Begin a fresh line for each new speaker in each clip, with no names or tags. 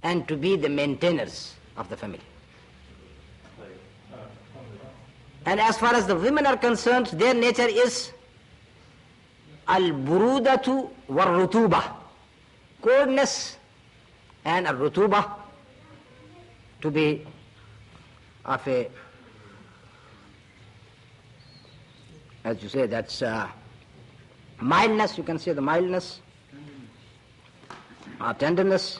and to be the maintainers of the family. And as far as the women are concerned, their nature is al-burudatu war-rutuba, coldness and al-rutuba, to be of a, as you say, that's mildness, you can say the mildness or tenderness,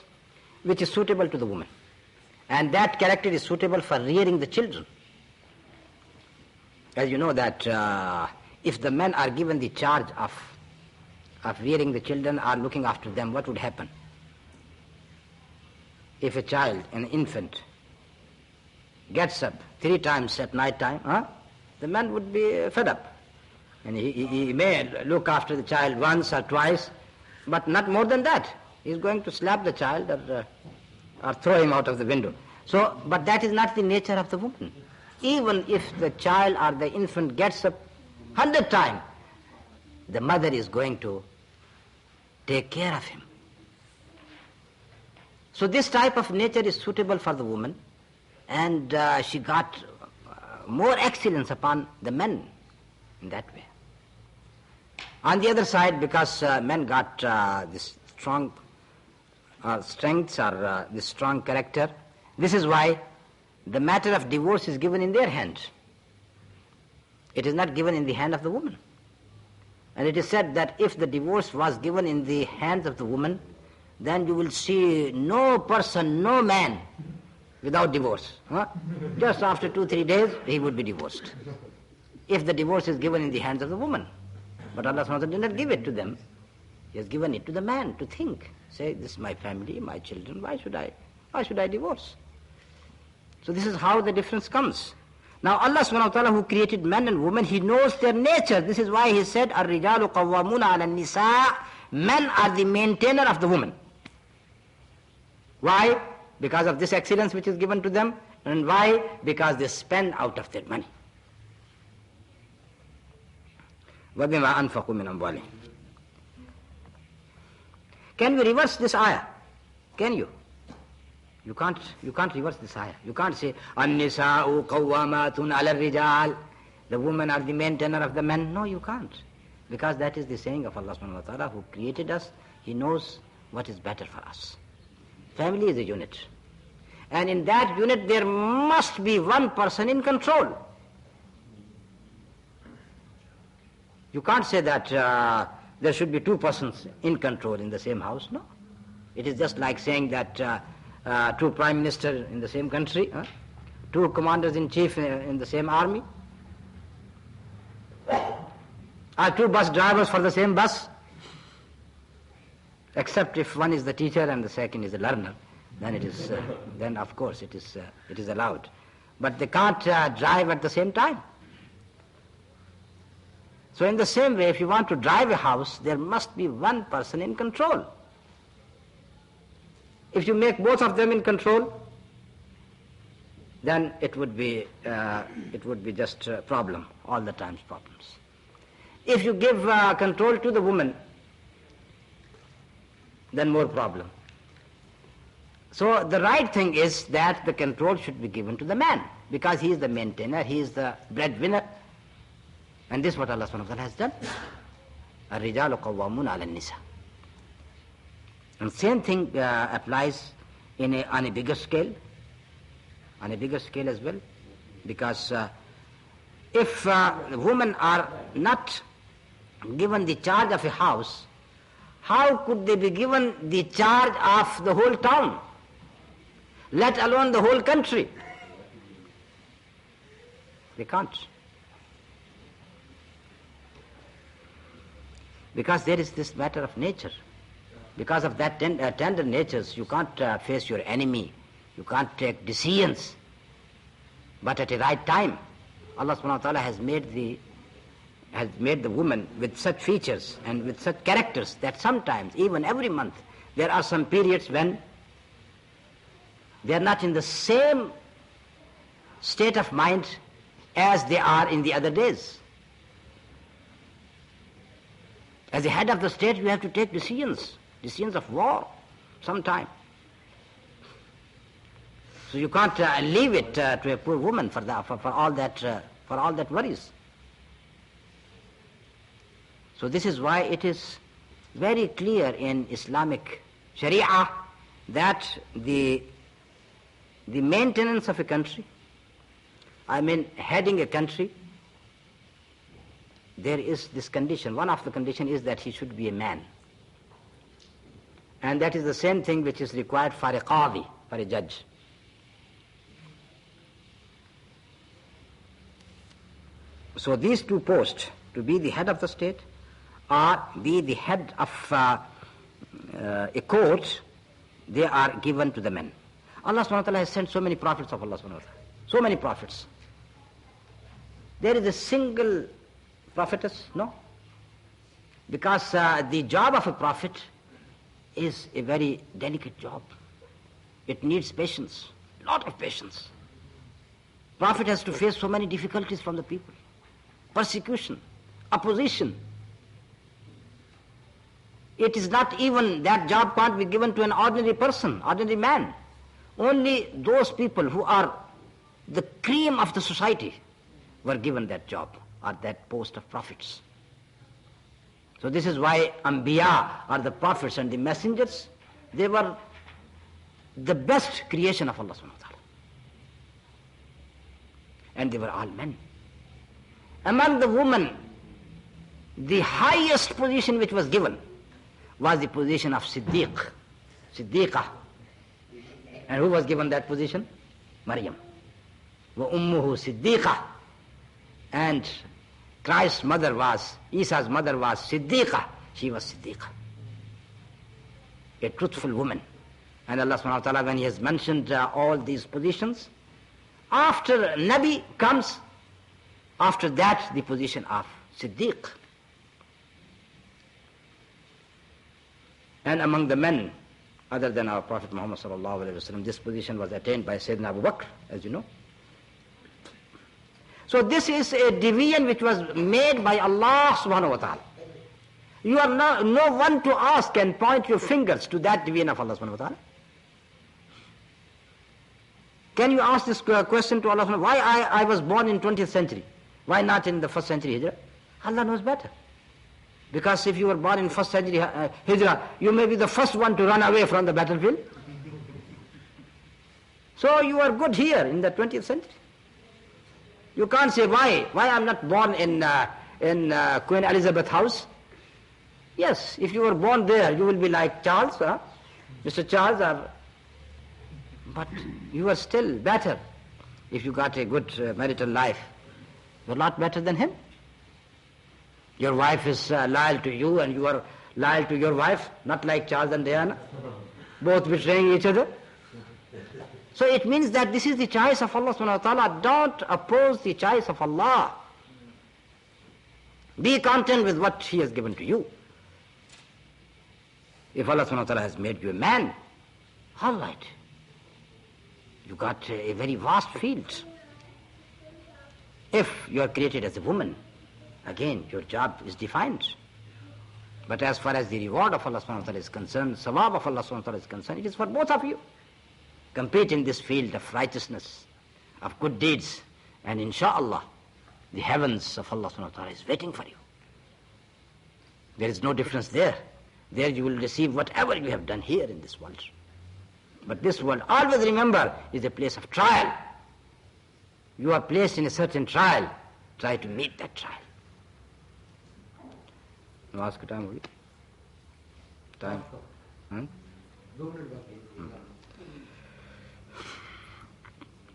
which is suitable to the woman. And that character is suitable for rearing the children. As you know that if the men are given the charge of rearing the children or looking after them, what would happen? If a child, an infant, gets up 3 times at night time, the man would be fed up. And he may look after the child once or twice, but not more than that. He's going to slap the child or throw him out of the window. So, but that is not the nature of the woman. Even if the child or the infant gets up 100 times, the mother is going to take care of him. So this type of nature is suitable for the woman, and she got more excellence upon the men in that way. On the other side, because men got this strong strengths or this strong character, this is why the matter of divorce is given in their hand. It is not given in the hand of the woman. And it is said that if the divorce was given in the hands of the woman, then you will see no person, no man without divorce. Just after 2-3 days, he would be divorced. If the divorce is given in the hands of the woman. But Allah subhanahu wa ta'ala did not give it to them. He has given it to the man to think. Say, this is my family, my children, why should I divorce? So this is how the difference comes. Now Allah subhanahu wa ta'ala, who created men and women, He knows their nature. This is why He said, Ar-rijalu qawwamuna ala nisa, men are the maintainer of the woman. Why? Because of this excellence which is given to them. And why? Because they spend out of their money. وَبِمَا أَنْفَقُوا مِنْ أَمْوَالِهِمْ. Can you reverse this ayah? Can you? You can't reverse this ayah. You can't say, An-nisa'u qawwamatun ala rijal. The women are the maintainer of the men. No, you can't. Because that is the saying of Allah subhanahu wa ta'ala, who created us. He knows what is better for us. Family is a unit. And in that unit there must be one person in control. You can't say that there should be 2 persons in control in the same house. No. It is just like saying that 2 prime ministers in the same country, 2 commanders-in-chief in the same army, or 2 bus drivers for the same bus, except if one is the teacher and the second is the learner, then it is, then of course it is allowed. But they can't drive at the same time. So in the same way, if you want to drive a house, there must be one person in control. If you make both of them in control, then it would be just a problem, all the times problems. If you give control to the woman, then more problem. So the right thing is that the control should be given to the man, because he is the maintainer, he is the breadwinner. And this is what Allah subhanahu wa ta'ala has done. Ar-rijalu qawwamuna ala nisa. And same thing applies on a bigger scale. On a bigger scale as well. Because if women are not given the charge of a house, how could they be given the charge of the whole town, let alone the whole country? They can't. Because there is this matter of nature. Because of that tender natures, you can't face your enemy. You can't take decisions. But at a right time, Allah subhanahu wa ta'ala has made the woman with such features and with such characters that sometimes, even every month, there are some periods when they are not in the same state of mind as they are in the other days. As the head of the state, you have to take decisions of war sometime. So you can't leave it to a poor woman for all that worries. So this is why it is very clear in Islamic Sharia that the maintenance of a country, heading a country, there is this condition. One of the conditions is that he should be a man. And that is the same thing which is required for a qadi, for a judge. So these two posts, to be the head of the state or be the head of a court, they are given to the men. Allah subhanahu wa ta'ala has sent so many prophets of Allah subhanahu wa ta'ala. So many prophets. There is a single prophetess? No. Because the job of a prophet is a very delicate job. It needs patience, a lot of patience. Prophet has to face so many difficulties from the people. Persecution, opposition. It is not even, that job can't be given to an ordinary person, ordinary man. Only those people who are the cream of the society were given that job or that post of prophets. So this is why Anbiya, or the prophets and the messengers, they were the best creation of Allah subhanahu wa ta'ala. And they were all men. Among the women, the highest position which was given was the position of Siddiqah. And who was given that position? Maryam. Wa ummuhu Siddiqah. And Christ's mother was, Isa's mother was Siddiqah. She was Siddiqah, a truthful woman. And Allah subhanahu wa ta'ala, when He has mentioned all these positions, after Nabi comes, after that the position of Siddiq. And among the men, other than our Prophet Muhammad sallallahu alaihi wasallam, this position was attained by Sayyidina Abu Bakr, as you know. So this is a division which was made by Allah subhanahu wa ta'ala. You are no one to ask and point your fingers to that division of Allah subhanahu wa ta'ala. Can you ask this question to Allah subhanahu wa ta'ala, why I was born in 20th century? Why not in the 1st century Hijrah? Allah knows better. Because if you were born in 1st century Hijrah, you may be the first one to run away from the battlefield. So you are good here in the 20th century. You can't say why I'm not born in Queen Elizabeth house. Yes, if you were born there, you will be like Charles, Mr. Charles, but you are still better if you got a good marital life. You're a lot better than him. Your wife is loyal to you and you are loyal to your wife, not like Charles and Diana, both betraying each other. So it means that this is the choice of Allah subhanahu wa ta'ala. Don't oppose the choice of Allah. Be content with what He has given to you. If Allah subhanahu wa ta'ala has made you a man, all right. You got a very vast field. If you are created as a woman, again, your job is defined. But as far as the reward of Allah subhanahu wa ta'ala is concerned, sawab of Allah subhanahu wa ta'ala is concerned, it is for both of you. Compete in this field of righteousness, of good deeds, and insha'Allah, the heavens of Allah subhanahu wa ta'ala is waiting for you. There is no difference there. There you will receive whatever you have done here in this world. But this world, always remember, is a place of trial. You are placed in a certain trial. Try to meet that trial. No, ask time, will you? Time?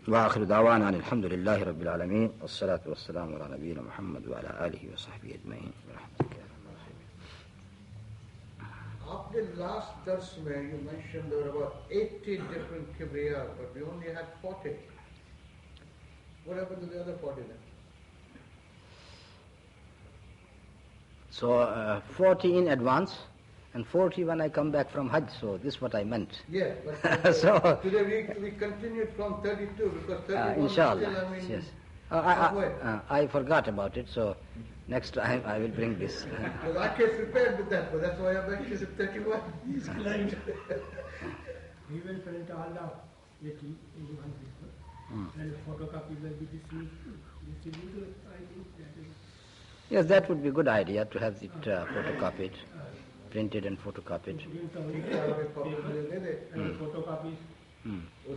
وآخر دعوانا أن الحمد لله رب العالمين والصلاة والسلام على نبينا محمد وعلى آله وصحبه أجمعين برحمتك يا رب الراحمين.
After last dars you mentioned there were about 80 different kibriya, but we only had 40. What happened to the other 40 then?
So 40 in advance and 40 when I come back from Hajj, so this is what I meant.
Yeah, but
so,
today we continued from 32 because 31
inshallah,
still,
yes. I forgot about it, so next time I will bring this.
Well, I came prepared with that, but that's why I mentioned 31.
He's claimed. He will pray to Allah. written in one paper, and photocopy will be distributed. I think that is.
Yes, that would be a good idea to have it photocopied, printed and photocopied.
And photocopies. There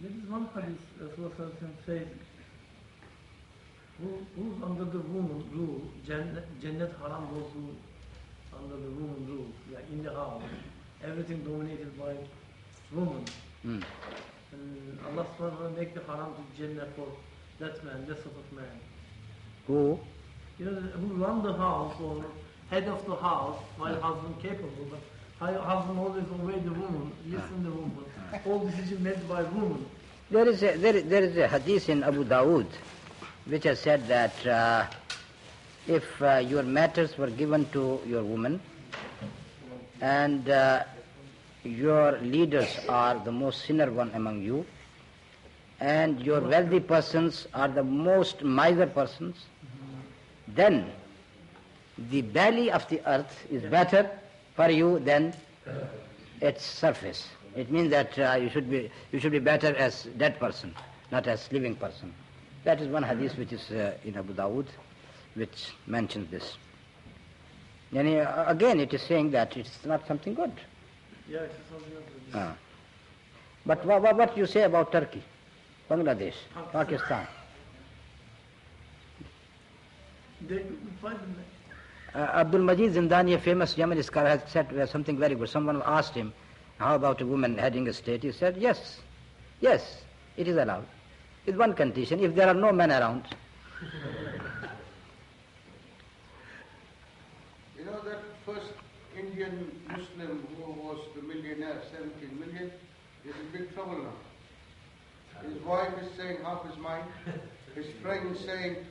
is one hadith Rasulullah says, who's under the woman rule, Jannat haram those who under the woman rule, like in the house, everything dominated by woman. And Allah subhanahu wa ta'ala make the haram to Jannah for that man, that sort of man.
Who?
You know, who run the house or head of the house, while husband capable, but husband always obey the woman, listen to the woman. All decisions made by woman.
There is a hadith in Abu Dawood which has said that if your matters were given to your woman and your leaders are the most sinner one among you and your wealthy persons are the most miser persons, then the belly of the earth is better for you than its surface. It means that you should be better as dead person, not as living person. That is one hadith which is in Abu Dawood, which mentions this. And again, it is saying that it is not something good.
Yeah, it is something else.
But what you say about Turkey, Bangladesh, Pakistan?
They find
Abdul Majid Zindani, a famous Yemeni scholar, has said something very good. Someone asked him, how about a woman heading a state? He said, yes, it is allowed. With one condition, if there are no men around.
You know that first Indian Muslim who was the millionaire, 17 million, is in big trouble now. His wife is saying half his mind. His friend is saying,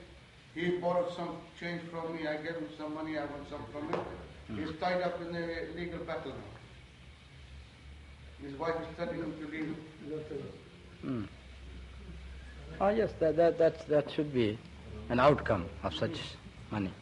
he borrowed some change from me, I gave him some money, I want some from him. He's tied up in a legal battle now. His wife is threatening him to leave.
Oh yes, that should be an outcome of such money.